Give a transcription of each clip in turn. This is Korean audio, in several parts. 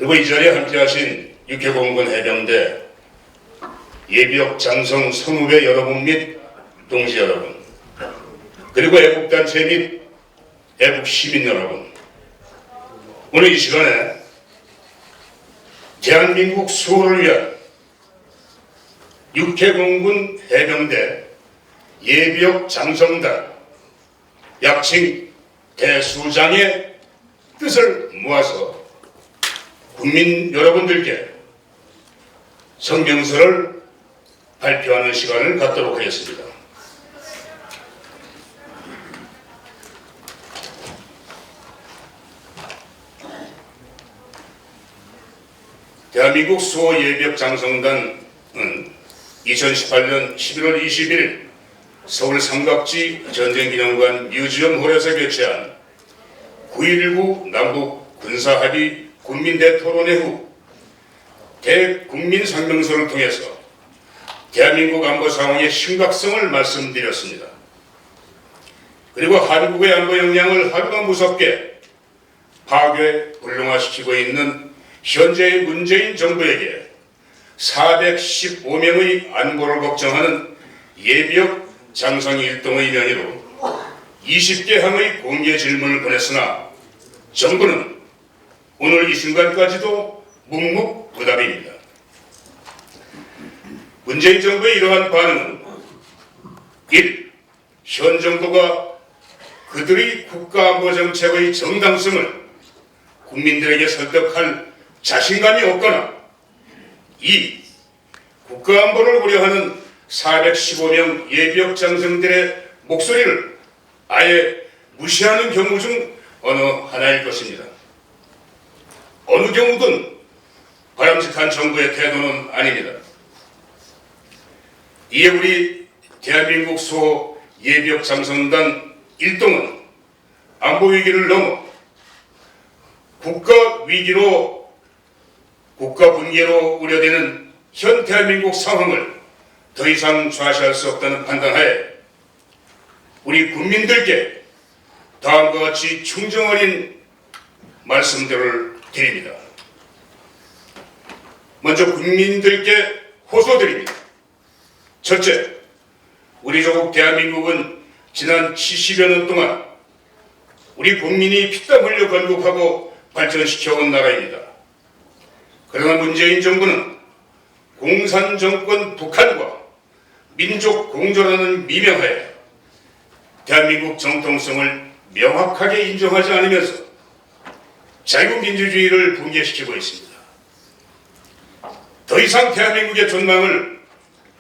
그리고 이 자리에 함께하신 육해공군 해병대 예비역 장성 선후배 여러분 및 동지 여러분, 그리고 애국단체 및 애국시민 여러분, 오늘 이 시간에 대한민국 수호를 위한 육해공군 해병대 예비역 장성단 약칭 대수장의 뜻을 모아서 국민 여러분들께 성명서를 발표하는 시간을 갖도록 하겠습니다. 대한민국 수호 예비역 장성단은 2018년 11월 21일 서울 삼각지 전쟁기념관 뮤지엄홀에서 개최한 9.19 남북 군사합의 국민대 토론회 후 대국민 성명서를 통해서 대한민국 안보 상황의 심각성을 말씀드렸습니다. 그리고 한국의 안보 역량을 하루가 무섭게 파괴 불능화시키고 있는 현재의 문재인 정부에게 415명의 안보를 걱정하는 예비역 장성 1등의 명의로 20개 항의 공개 질문을 보냈으나 정부는 오늘 이 순간까지도 묵묵부답입니다. 문재인 정부의 이러한 반응은 1. 현 정부가 그들의 국가안보정책의 정당성을 국민들에게 설득할 자신감이 없거나 2. 국가안보를 우려하는 415명 예비역 장성들의 목소리를 아예 무시하는 경우 중 어느 하나일 것입니다. 어느 경우든 바람직한 정부의 태도는 아닙니다. 이에 우리 대한민국 수호 예비역 장성단 1동은 안보 위기를 넘어 국가 위기로 국가 분계로 우려되는 현 대한민국 상황을 더 이상 좌시할 수 없다는 판단하에 우리 국민들께 다음과 같이 충정 어린 말씀들을 드립니다. 먼저 국민들께 호소드립니다. 첫째, 우리 조국 대한민국은 지난 70여 년 동안 우리 국민이 피땀 흘려 건국하고 발전시켜온 나라입니다. 그러나 문재인 정부는 공산정권 북한과 민족 공존하는 미명하에 대한민국 정통성을 명확하게 인정하지 않으면서 자유민주주의를 붕괴시키고 있습니다. 더 이상 대한민국의 전망을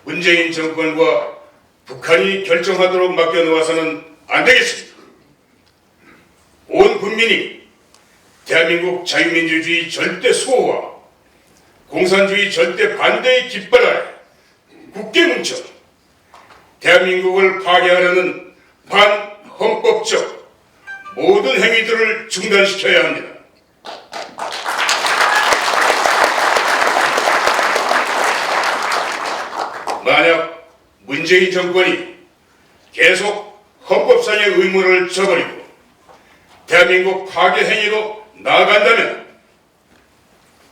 문재인 정권과 북한이 결정하도록 맡겨놓아서는 안 되겠습니다. 온 국민이 대한민국 자유민주주의 절대 수호와 공산주의 절대 반대의 깃발 아래 굳게 뭉쳐 대한민국을 파괴하려는 반헌법적 모든 행위들을 중단시켜야 합니다. 만약 문재인 정권이 계속 헌법상의 의무를 저버리고 대한민국 파괴 행위로 나아간다면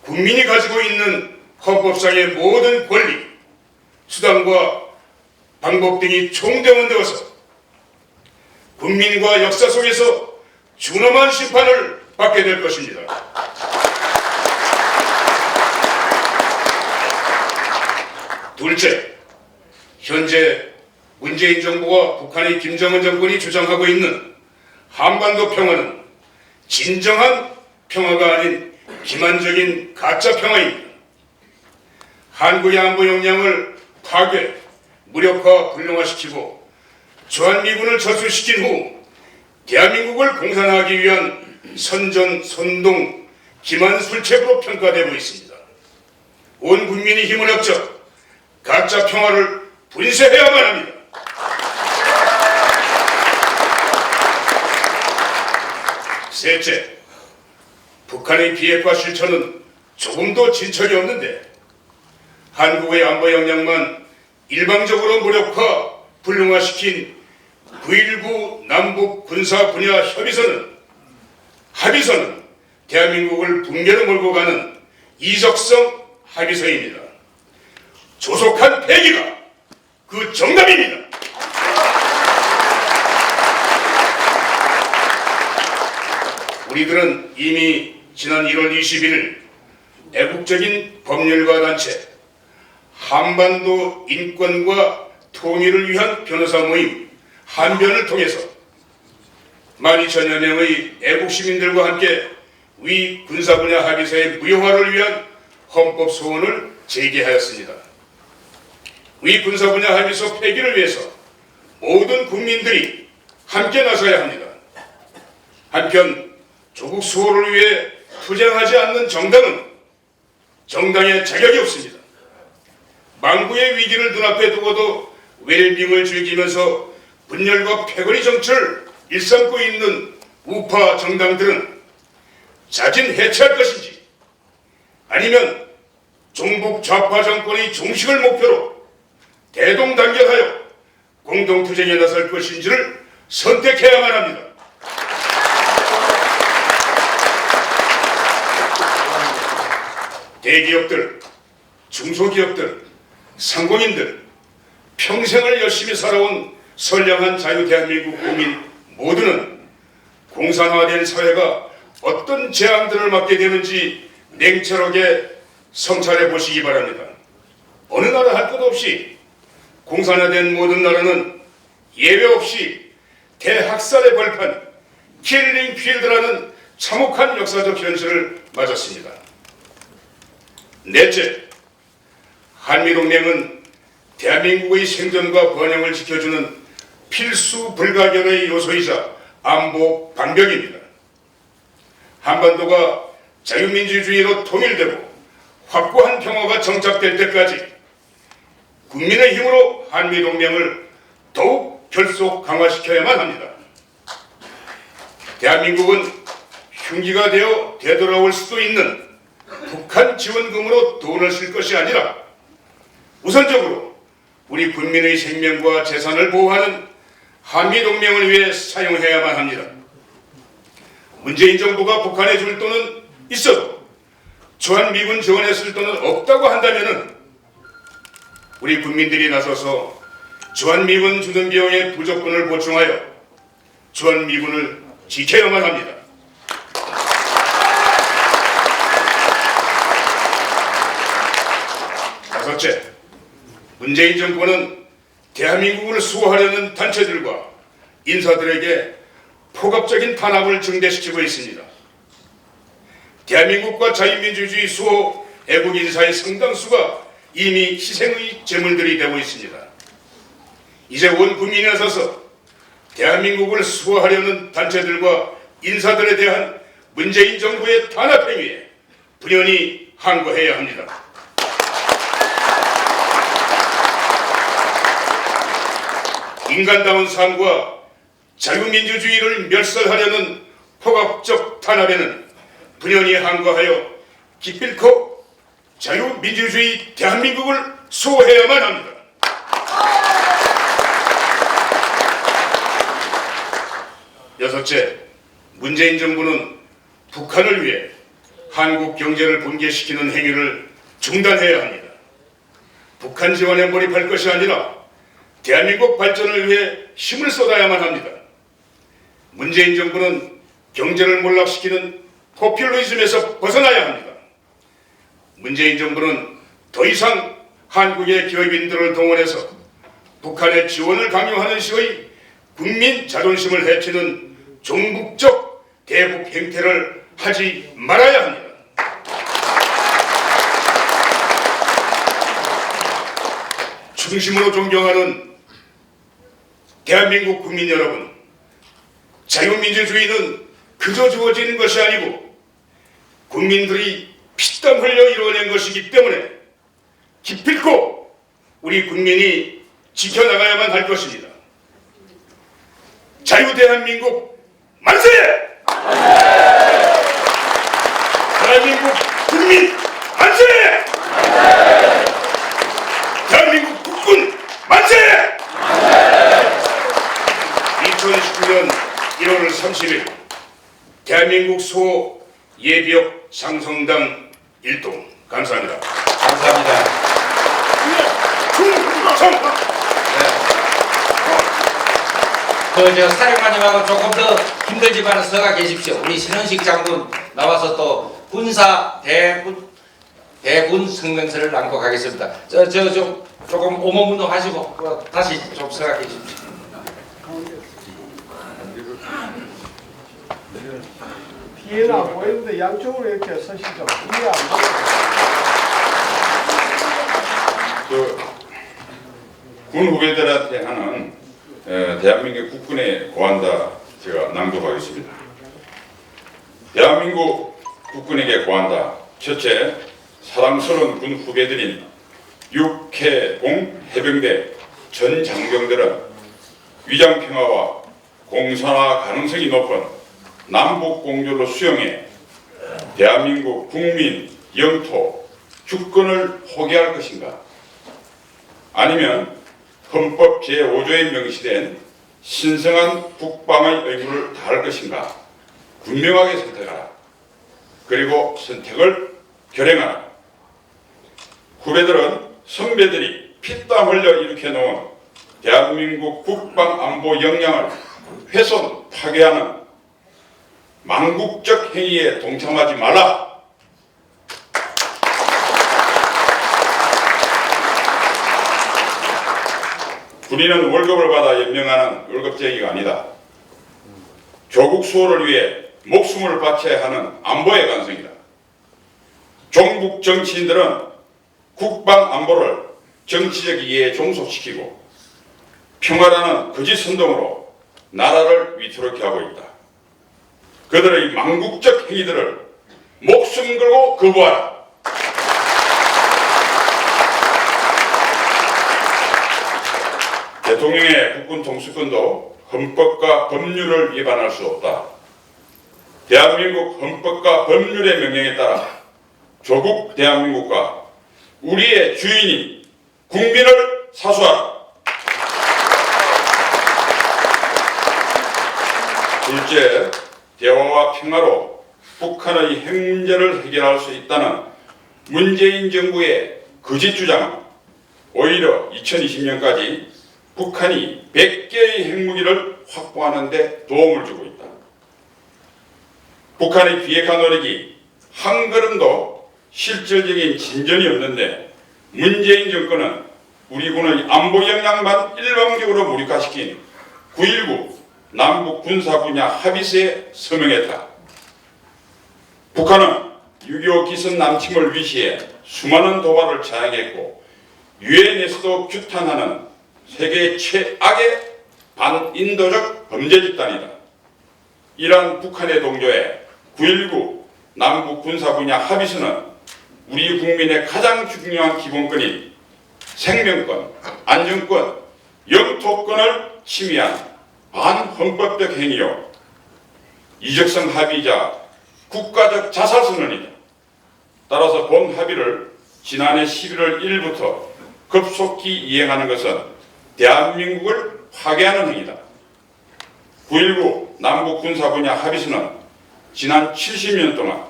국민이 가지고 있는 헌법상의 모든 권리, 수단과 방법 등이 총동원되어서 국민과 역사 속에서 준엄한 심판을 받게 될 것입니다. 둘째, 현재 문재인 정부와 북한의 김정은 정권이 주장하고 있는 한반도 평화는 진정한 평화가 아닌 기만적인 가짜 평화입니다. 한국의 안보 역량을 파괴, 무력화, 불능화시키고 주한미군을 철수시킨 후 대한민국을 공산화하기 위한 선전, 선동, 기만 술책으로 평가되고 있습니다. 온 국민이 힘을 합쳐 가짜 평화를 분쇄해야만 합니다. 셋째, 북한의 비핵화 실천은 조금도 진척이 없는데 한국의 안보 역량만 일방적으로 무력화, 불능화시킨 9.19 남북 군사 분야 합의서는 대한민국을 붕괴로 몰고 가는 이적성 합의서입니다. 조속한 폐기가 그 정답입니다. 우리들은 이미 지난 1월 21일 애국적인 법률가 단체 한반도 인권과 통일을 위한 변호사 모임 한변을 통해서 12,000여 명의 애국 시민들과 함께 위 군사 분야 합의서의 무효화를 위한 헌법 소원을 제기하였습니다. 위 군사 분야 합의서 폐기를 위해서 모든 국민들이 함께 나서야 합니다. 한편 조국 수호를 위해 투쟁하지 않는 정당은 정당의 자격이 없습니다. 망구의 위기를 눈앞에 두고도 웰빙을 즐기면서 분열과 패거리 정치를 일삼고 있는 우파 정당들은 자진 해체할 것인지 아니면 종북 좌파 정권의 종식을 목표로 대동단결하여 공동투쟁에 나설 것인지를 선택해야만 합니다. 대기업들, 중소기업들, 상공인들, 평생을 열심히 살아온 선량한 자유 대한민국 국민 모두는 공산화된 사회가 어떤 재앙들을 맞게 되는지 냉철하게 성찰해 보시기 바랍니다. 어느 나라 할 것 없이 공산화된 모든 나라는 예외 없이 대학살의 벌판, 킬링 필드라는 참혹한 역사적 현실을 맞았습니다. 넷째, 한미동맹은 대한민국의 생존과 번영을 지켜주는 필수 불가결의 요소이자 안보 방벽입니다. 한반도가 자유민주주의로 통일되고 확고한 평화가 정착될 때까지 국민의 힘으로 한미동맹을 더욱 결속 강화시켜야만 합니다. 대한민국은 흉기가 되어 되돌아올 수도 있는 북한 지원금으로 돈을 쓸 것이 아니라 우선적으로 우리 국민의 생명과 재산을 보호하는 한미동맹을 위해 사용해야만 합니다. 문재인 정부가 북한에 줄 돈은 있어도 주한미군 지원에 쓸 돈은 없다고 한다면 우리 국민들이 나서서 주한미군 주는 비용의 부족분을 보충하여 주한미군을 지켜야만 합니다. 다섯째, 문재인 정권은 대한민국을 수호하려는 단체들과 인사들에게 폭압적인 탄압을 증대시키고 있습니다. 대한민국과 자유민주주의 수호 애국 인사의 상당수가 이미 희생의 제물들이 되고 있습니다. 이제 온 국민이 나서서 대한민국을 수호하려는 단체들과 인사들에 대한 문재인 정부의 탄압 행위에 분연히 항거해야 합니다. 인간다운 삶과 자유민주주의를 멸살하려는 폭압적 탄압에는 분연히 항거하여 기필코 자유민주주의 대한민국을 수호해야만 합니다. 여섯째, 문재인 정부는 북한을 위해 한국 경제를 붕괴시키는 행위를 중단해야 합니다. 북한 지원에 몰입할 것이 아니라 대한민국 발전을 위해 힘을 쏟아야만 합니다. 문재인 정부는 경제를 몰락시키는 포퓰리즘에서 벗어나야 합니다. 문재인 정부는 더 이상 한국의 기업인들을 동원해서 북한의 지원을 강요하는 시의 국민 자존심을 해치는 종북적 대북 행태를 하지 말아야 합니다. 중심으로 존경하는 대한민국 국민 여러분, 자유민주주의는 그저 주어지는 것이 아니고 국민들이 피땀 흘려 이루어낸 것이기 때문에 기필코 우리 국민이 지켜나가야만 할 것입니다. 자유대한민국 만세! 대한민국 국민 만세! 대한민국 국군 만세! 2019년 1월 30일 대한민국 수호 예비역 장성당 일동. 감사합니다. 감사합니다. 저 사령관님하고 조금 더 힘들지만 서가 계십시오. 우리 신원식 장군 나와서 또 군사 대군 성명서를 낭독하겠습니다. 조금 오모문도 하시고 다시 좀 서가 계십시오. 뒤에는 안 보이는데 양쪽으로 이렇게 서시죠. 뒤에 안 보여요. 군 후배들한테 하는 대한민국 국군에 고한다 제가 낭독하겠습니다. 대한민국 국군에게 고한다. 첫째, 사랑스러운 군 후배들인 육해공 해병대 전 장병들은 위장평화와 공산화 가능성이 높은 남북 공조를 수용해 대한민국 국민 영토 주권을 포기할 것인가? 아니면 헌법 제5조에 명시된 신성한 국방의 의무를 다할 것인가? 분명하게 선택하라. 그리고 선택을 결행하라. 후배들은 선배들이 피땀 흘려 일으켜놓은 대한민국 국방 안보 역량을 훼손 파괴하는 망국적 행위에 동참하지 말라. 군인은 월급을 받아 연명하는 월급쟁이가 아니다. 조국 수호를 위해 목숨을 바쳐야 하는 안보의 간성이다. 종북 정치인들은 국방 안보를 정치적 이해에 종속시키고 평화라는 거짓 선동으로 나라를 위태롭게 하고 있다. 그들의 망국적 행위들을 목숨 걸고 거부하라. 대통령의 국군 통수권도 헌법과 법률을 위반할 수 없다. 대한민국 헌법과 법률의 명령에 따라 조국 대한민국과 우리의 주인인 국민을 사수하라. 둘째, 대화와 평화로 북한의 핵 문제를 해결할 수 있다는 문재인 정부의 거짓 주장은 오히려 2020년까지 북한이 100개의 핵무기를 확보하는 데 도움을 주고 있다. 북한의 비핵화 노력이 한 걸음도 실질적인 진전이 없는데 문재인 정권은 우리 군의 안보 역량만 일방적으로 무력화시킨 9.19 남북 군사 분야 합의서에 서명했다. 북한은 6.25 기선 남침을 위시해 수많은 도발을 자행했고 유엔에서도 규탄하는 세계 최악의 반인도적 범죄 집단이다. 이러한 북한의 동조에 9.19 남북 군사 분야 합의서는 우리 국민의 가장 중요한 기본권인 생명권, 안전권, 영토권을 침해한 반헌법적 행위요. 이적성 합의이자 국가적 자살선언이다. 따라서 본 합의를 지난해 11월 1일부터 급속히 이행하는 것은 대한민국을 파괴하는 행위다. 9.19 남북 군사 분야 합의서는 지난 70년 동안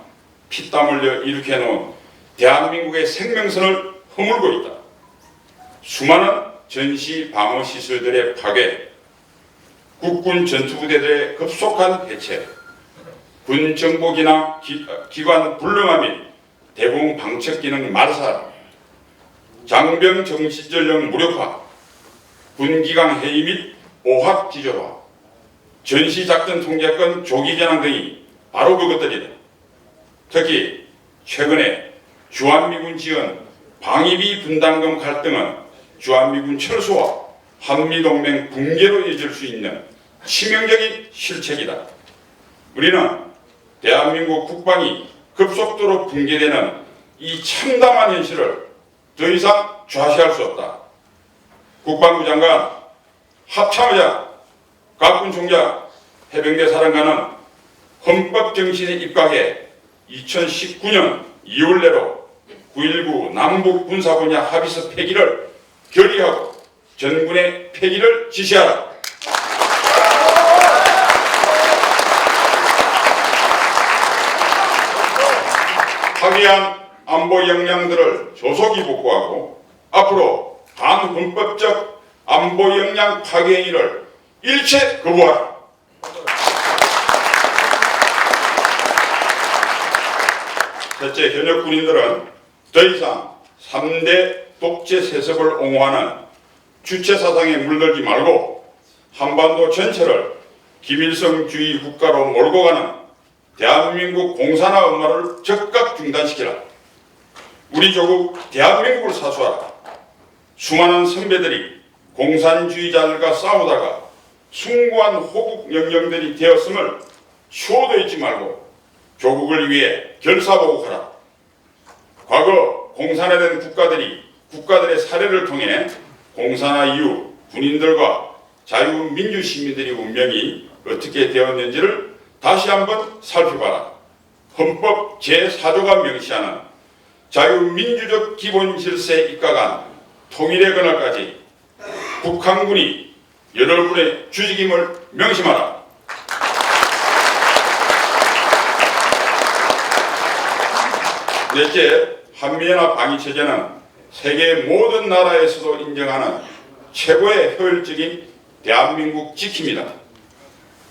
피땀 흘려 일으켜놓은 대한민국의 생명선을 허물고 있다. 수많은 전시 방어 시설들의 파괴, 국군 전투부대들의 급속한 해체, 군 정보기나 기관 불능화 및 대공 방첩 기능 말살, 장병 정신전력 무력화, 군기강 해이 및 오합 기절화, 전시작전 통제권 조기 전환 등이 바로 그것들이다. 특히 최근에 주한미군 지원 방위비 분담금 갈등은 주한미군 철수와 한미동맹 붕괴로 이어질 수 있는 치명적인 실책이다. 우리는 대한민국 국방이 급속도로 붕괴되는 이 참담한 현실을 더 이상 좌시할 수 없다. 국방부 장관, 합참의장, 각군 총장, 해병대 사령관은 헌법 정신에 입각해 2019년 2월 내로 9.19 남북 군사 분야 합의서 폐기를 결의하고 전군의 폐기를 지시하라. 합의한 안보 역량들을 조속히 복구하고 앞으로 반헌법적 안보 역량 파괴 행위를 일체 거부하라. 셋째, 현역 군인들은 더 이상 3대 독재 세습을 옹호하는 주체 사상에 물들지 말고 한반도 전체를 김일성주의 국가로 몰고 가는 대한민국 공산화 음모를 즉각 중단시키라. 우리 조국 대한민국을 사수하라. 수많은 선배들이 공산주의자들과 싸우다가 숭고한 호국 영령들이 되었음을 쉬워도 잊지 말고 조국을 위해 결사보복하라. 과거 공산화된 국가들의 사례를 통해 공산화 이후 군인들과 자유민주시민들의 운명이 어떻게 되었는지를 다시 한번 살펴봐라. 헌법 제4조가 명시하는 자유민주적 기본질서에 입각한 통일의 그날까지 북한군이 여러분의 주직임을 명심하라. 넷째, 한미연합 방위체제는 세계 모든 나라에서도 인정하는 최고의 효율적인 대한민국 지킴이다.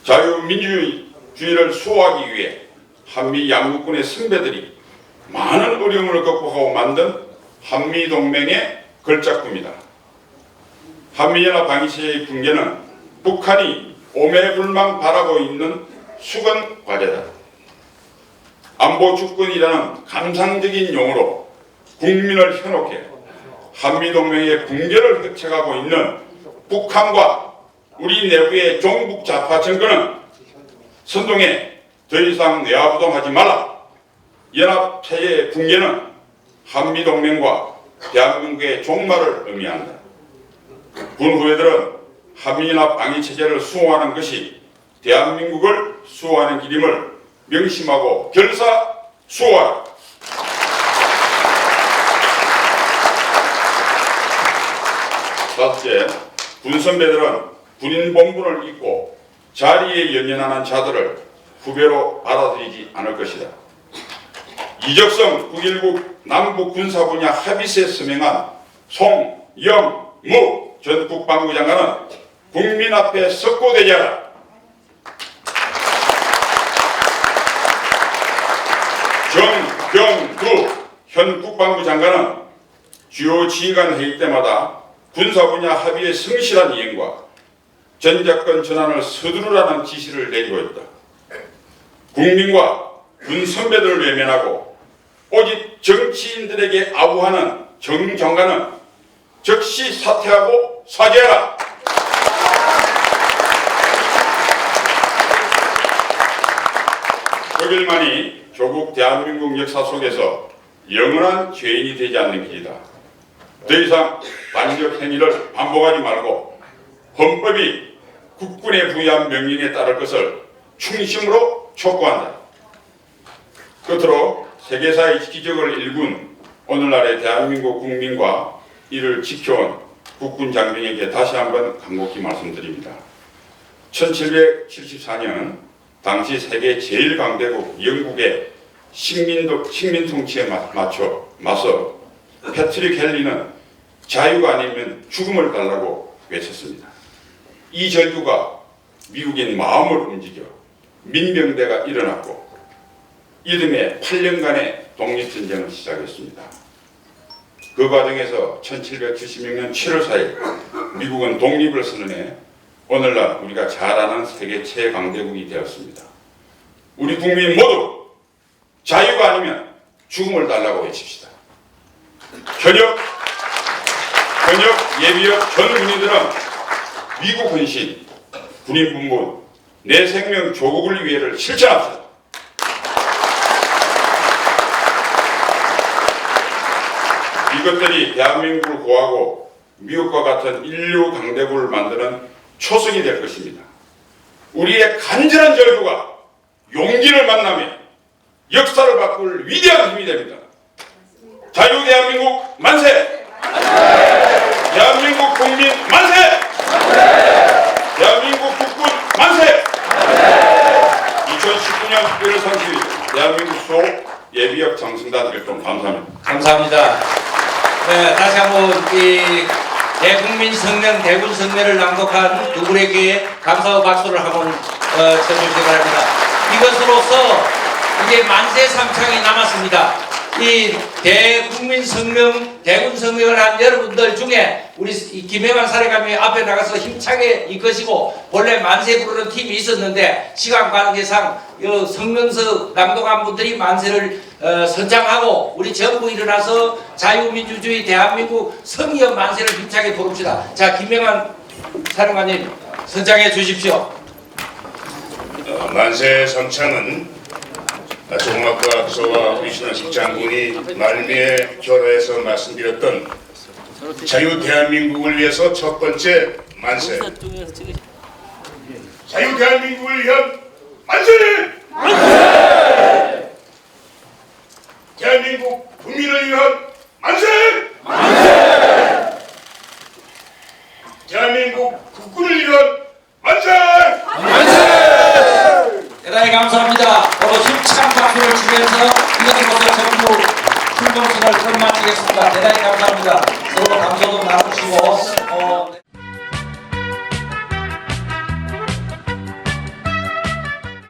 자유민주주의를 수호하기 위해 한미 양국군의 선배들이 많은 어려움을 극복하고 만든 한미동맹의 걸작품이다. 한미연합 방위체제의 붕괴는 북한이 오매불망 바라고 있는 수건 과제다. 안보주권이라는 감상적인 용어로 국민을 현혹해 한미동맹의 붕괴를 획책하고 있는 북한과 우리 내부의 종북 좌파 정권은 선동에 더 이상 내화부동하지 말라. 연합체제의 붕괴는 한미동맹과 대한민국의 종말을 의미한다. 군 후배들은 한미연합 방위체제를 수호하는 것이 대한민국을 수호하는 길임을 명심하고 결사 수호하라. 다섯째, 군 선배들은 군인 본분을 잊고 자리에 연연하는 자들을 후배로 받아들이지 않을 것이다. 이적성 9.19 남북 군사 분야 합의서에 서명한 송영무 전 국방부 장관은 국민 앞에 석고대지하라. 정경두 현 국방부 장관은 주요 지휘관 회의 때마다 군사 분야 합의의 성실한 이행과 전작권 전환을 서두르라는 지시를 내리고 있다. 국민과 군 선배들을 외면하고 오직 정치인들에게 아부하는 정장관은 즉시 사퇴하고 사죄하라. 독일만이 조국 대한민국 역사 속에서 영원한 죄인이 되지 않는 길이다. 더 이상 반역 행위를 반복하지 말고 헌법이 국군에 부여한 명령에 따를 것을 충심으로 촉구한다. 끝으로 세계사의 기적을 일군 오늘날의 대한민국 국민과 이를 지켜온 국군 장병에게 다시 한번 간곡히 말씀드립니다. 1774년 당시 세계 제1강대국 영국의 식민 통치에 맞서 패트릭 헨리는 자유가 아니면 죽음을 달라고 외쳤습니다. 이 절규가 미국인 마음을 움직여 민병대가 일어났고 이듬해 8년간의 독립전쟁을 시작했습니다. 그 과정에서 1776년 7월 4일 미국은 독립을 선언해 오늘날 우리가 잘 아는 세계 최강대국이 되었습니다. 우리 국민 모두 자유가 아니면 죽음을 달라고 외칩시다. 현역 예비역 전 군인들은 미국 헌신, 군인 분분, 내 생명 조국을 위해를 실천합시다. 이것들이 대한민국을 구하고 미국과 같은 인류 강대국을 만드는 초석이 될 것입니다. 우리의 간절한 절규가 용기를 만나며 역사를 바꿀 위대한 힘이 됩니다. 자유 대한민국 만세! 대한민국 국민 만세! 대한민국 국군 만세! 2019년 1월 30일 대한민국 수호 예비역 정승단 활동 감사합니다. 감사합니다. 네, 다시 한번 이 대국민 성명, 대군 성명을 낭독한 두 분에게 감사와 박수를 한번 쳐주시기 바랍니다. 이것으로서 이제 만세 삼창이 남았습니다. 이 대국민 성명, 대군 성명을 한 여러분들 중에 우리 이 김영환 사례감이 앞에 나가서 힘차게 이끄시고 원래 만세 부르는 팀이 있었는데 시간 관계상 이 성명서 낭독한 분들이 만세를 선창하고 우리 전부 일어나서 자유민주주의 대한민국 성의의 만세를 힘차게 부릅시다. 자, 김영환 사령관님 선창해 주십시오. 만세 삼창은 조금아까 앞서와 우리 신원식 장군이 말미에 결화에서 말씀드렸던 자유 대한민국을 위해서 첫 번째 만세, 자유 대한민국을 위한 만세! 만세! 대한민국 국민을 위한 만세! 만세! 대한민국 국군을 위한 만세! 대단히 감사합니다. 바로 힘찬 박수를 치면서 이것으로서 전부 훈련선을 끝마치겠습니다. 대단히 감사합니다. 서로 감소도 나누시고